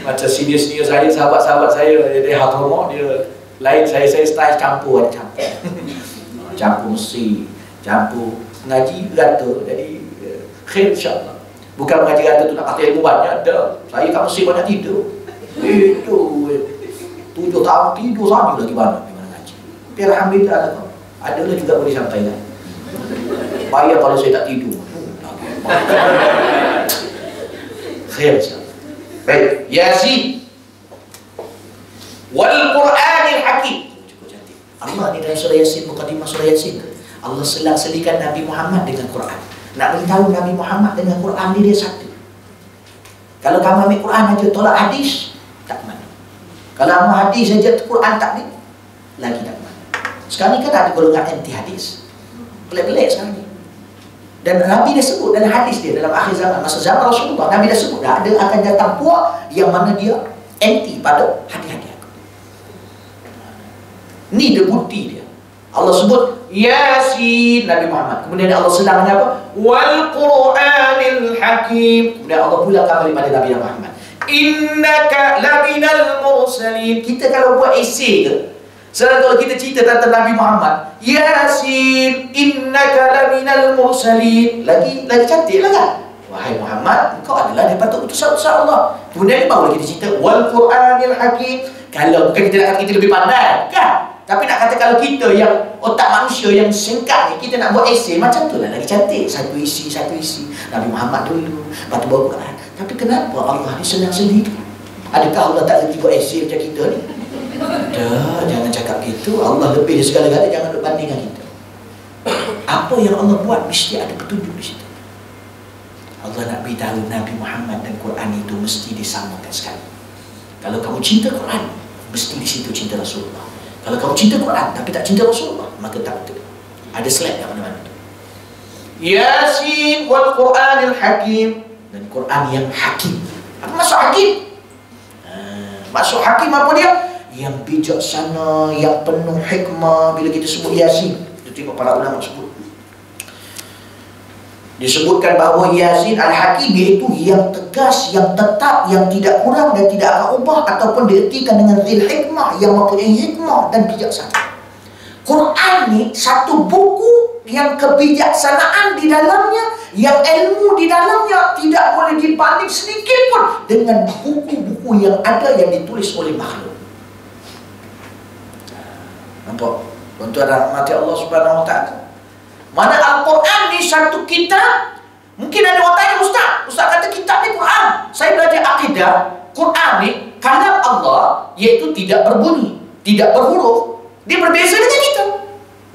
Macam senior-senior saya, sahabat-sahabat saya, dia hatomok dia lain. Saya style campur, ada campur. Campur mesti, campur ngaji rata. Jadi khair insya-Allah. Bukan mengaji rata tu nak pakai ilmu banyak dah. Saya kat Mesir banyak tidur. Itu 7 tahun tidur saja lagi banyak di mana ngaji. Tapi alhamdulillah adalah juga boleh sampaikan. Bayar kalau saya tak tidur. Khair insya-Allah. Baik, Yasin wal Qur'anil Hakim. Cukup cantik. Allah ni dalam surah Yasin, mukadimah surah Yasin, Allah selang-selikan Nabi Muhammad dengan Quran. Nak beritahu Nabi Muhammad dengan Quran dia satu. Kalau kamu ambil Quran aja tolak hadis, tak mana. Kalau kamu hadis saja Quran tak ni, lagi tak mana. Sekarang ni kan ada golongan anti hadis. Pelik-pelik sekarang ni. Dan Nabi dah sebut dalam hadis dia, dalam akhir zaman, masa zaman Rasulullah, Nabi dah sebut dah ada akan datang puak yang mana dia anti pada hadis-hadis. Ni dia bukti dia. Allah sebut Yasin, Nabi Muhammad. Kemudian Allah sedang apa? Wal Qur'anil Hakim. Kemudian Allah pulangkan balik pada Nabi Muhammad. Innaka laminal mursalin. Kita kalau buat esei ke, sekarang kalau kita cerita tentang Nabi Muhammad, Yasin, innaka laminal mursalin, lagi cantik lah kan? Wahai Muhammad, engkau adalah daripada utusan-utusan Allah. Kemudian baru kita cerita wal Qur'anil Hakim. Kalau bukan kita nak kata kita lebih pandai, kan? Tapi nak kata kalau kita yang otak manusia yang singkat ni, kita nak buat esei macam tu lah, lagi cantik. Satu isi. Nabi Muhammad dulu, lepas tu baru Quran. Tapi kenapa Allah ni senang-senang? Adakah Allah tak lagi buat esei macam kita ni? Dah, jangan cakap gitu. Allah lebih dari segala-gala, jangan duk banding dengan kita. Apa yang Allah buat mesti ada petunjuk di situ. Allah nak beritahu Nabi Muhammad dan Quran itu mesti disamakan sekali. Kalau kamu cinta Quran, mesti di situ cinta Rasulullah. Kalau kamu cinta Quran tapi tak cinta Rasulullah, maka tak betul. Ada slide kat mana-mana tu. Yasin wal Qur'anil Hakim, dan Quran yang hakim. Apa maksud hakim? Maksud hakim apa dia? Yang bijaksana, yang penuh hikmah. Bila kita sebut Yasin, kita tengok para ulama sebut, disebutkan bahawa Yasin Al-Hakim iaitu yang tegas, yang tetap, yang tidak kurang dan tidak akan ubah, ataupun diertikan dengan zil hikmah, yang mempunyai hikmah dan bijaksana. Quran ni satu buku yang kebijaksanaan di dalamnya, yang ilmu di dalamnya tidak boleh dibanding sedikit pun dengan buku-buku yang ada yang ditulis oleh makhluk. Nampak? Tuan-tuan rahmati Allah Subhanahu wa taala. Mana Al-Quran ni satu kitab. Mungkin ada orang tanya, Ustaz kata kitab ni Quran. Saya belajar akidah, Quran ni kalam Allah, iaitu tidak berbunyi, tidak berhuruf. Dia berbeza dengan kita.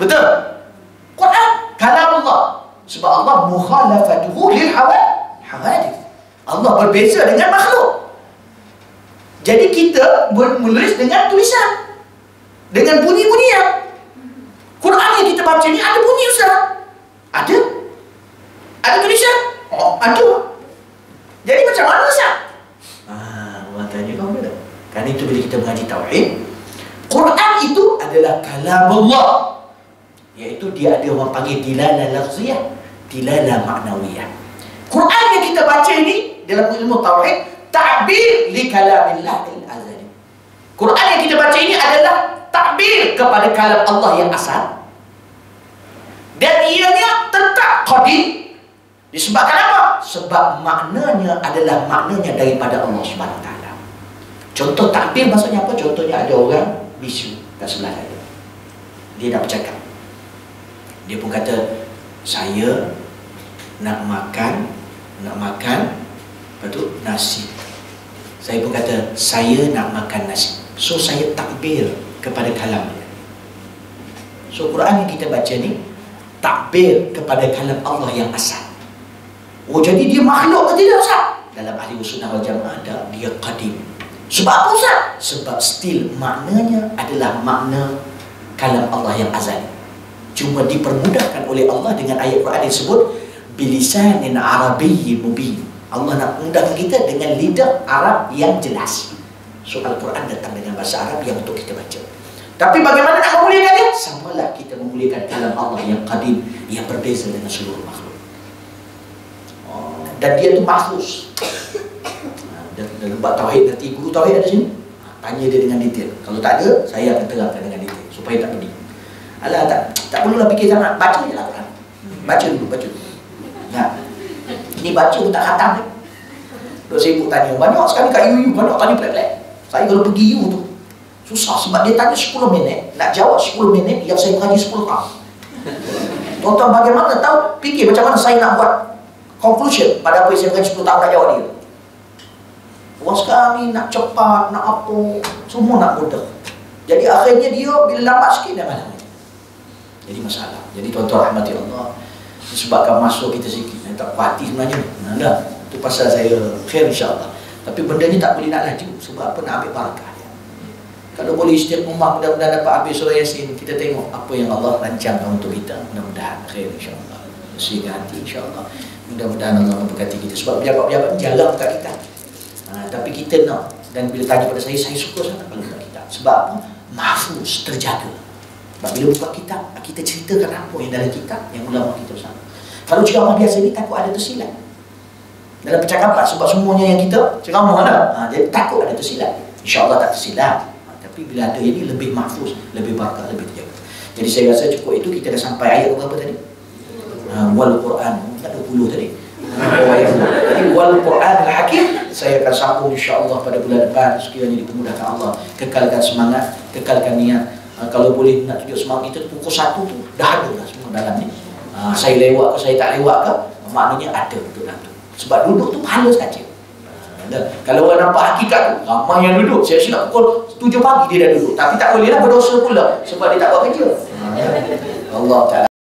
Betul? Quran kalam Allah. Sebab Allah mukhalafatuhu lil hawadith. Allah berbeza dengan makhluk. Jadi kita menulis dengan tulisan, dengan bunyi-bunyian. Quran yang kita baca ni ada bunyi, Ustaz? Ada? Ada tulisan? Oh, ada. Jadi macam mana, Ustaz? Orang tanya kau betul. Kan itu bila kita mengaji tauhid, Quran itu adalah kalam Allah. Iaitu dia ada orang panggil dilalah lafziyah, dilalah ma'nawiyah. Quran yang kita baca ini dalam ilmu tauhid ta'bir li kalamillah al-azali. Quran yang kita baca ini adalah ta'bir kepada kalam Allah yang asal. Dan ianya tetap qadim. Disebabkan apa? Sebab maknanya adalah maknanya daripada Allah Subhanahu Wa Taala. Contoh ta'bir maksudnya apa? Contohnya ada orang bisu kat sebelah saya. Dia nak bercakap. Dia pun kata, saya nak makan lepas tu nasi. Saya pun kata, saya nak makan nasi. So saya takbir kepada kalam dia. So Quran yang kita baca ni takbir kepada kalam Allah yang asal. Oh, jadi dia makhluk ke tidak, Ustaz? Dalam ahli sunnah wal jamaah ada, dia qadim. Sebab apa, Ustaz? Sebab still maknanya adalah makna kalam Allah yang azal. Cuma dipermudahkan oleh Allah dengan ayat Quran yang disebut bilisanin arabiyyin mubin. Allah nak mudahkan kita dengan lidah Arab yang jelas. So Al-Quran datang dengan bahasa Arab yang untuk kita baca. Tapi bagaimana nak memuliakannya? Samalah kita memuliakan kalam Allah yang qadim, yang berbeza dengan seluruh makhluk. Dan dia tu mahfuz. Dalam bab tauhid nanti guru tauhid ada sini. Tanya dia dengan detail. Kalau tak ada, saya akan terangkan dengan detail supaya tak pedih. Alah, tak perlulah fikir sangat, baca je lah Quran. Baca dulu. Nah, ini baca pun tak khatam ni. Dok sibuk tanya. Banyak sekali kat UU, banyak tanya pelik-pelik. Saya kalau pergi U tu susah sebab dia tanya 10 minit, nak jawab 10 minit yang saya mengaji 10 tahun. Tuan-tuan bagaimana tahu? Fikir macam mana saya nak buat conclusion pada apa yang saya mengaji 10 tahun nak jawab dia. Orang sekarang ni nak cepat, nak apa, semua nak mudah. Jadi akhirnya dia bila lambat sikit dah malam. Jadi masalah. Jadi tuan-tuan rahmati Allah, disebabkan masuk kita sikit, saya tak puas hati sebenarnya. Nah, itu pasal saya khair insya-Allah. Tapi benda ni tak boleh nak laju. Sebab apa? Nak ambil barakah dia. Kalau boleh istiqomah, mudah-mudahan dapat habis surah Yasin. Kita tengok apa yang Allah rancangkan untuk kita. Mudah-mudahan khair insya-Allah. Bersihkan hati insya-Allah. Mudah-mudahan Allah memberkati kita. Sebab pejabat-pejabat jarang kat kita. Tapi kita nak. Dan bila tanya pada saya suka sangat kalau buka kitab. Sebab apa? Mahfuz, terjaga. Sebab bila buka kitab, kita ceritakan apa yang dalam kitab yang ulama kita bersama. Kalau ceramah biasa ni takut ada tersilap dalam percakapan, sebab semuanya yang kita ceramah lah. Jadi takut ada tersilap. InsyaAllah tak tersilap. Tapi bila ada ini lebih mahfuz, lebih barakah, lebih terjaga. Jadi saya rasa cukup itu. Kita dah sampai ayat berapa tadi? Wal Quran. Tak ada 10 tadi. Jadi wal Quran al-Hakim. Saya akan sambung insya-Allah pada bulan depan sekiranya dipermudahkan Allah. Kekalkan semangat, kekalkan niat. Kalau boleh nak tunjuk semangat kita pukul 1 tu dah ada lah semua dalam ni. Saya lewat ke saya tak lewat ke, maknanya ada untuk dalam tu. Sebab duduk tu pahala saja. Kalau orang nampak hakikat tu, ramai yang duduk. Saya silap pukul 7 pagi dia dah duduk. Tapi tak boleh lah berdosa pula sebab dia tak buat kerja. Allah Ta'ala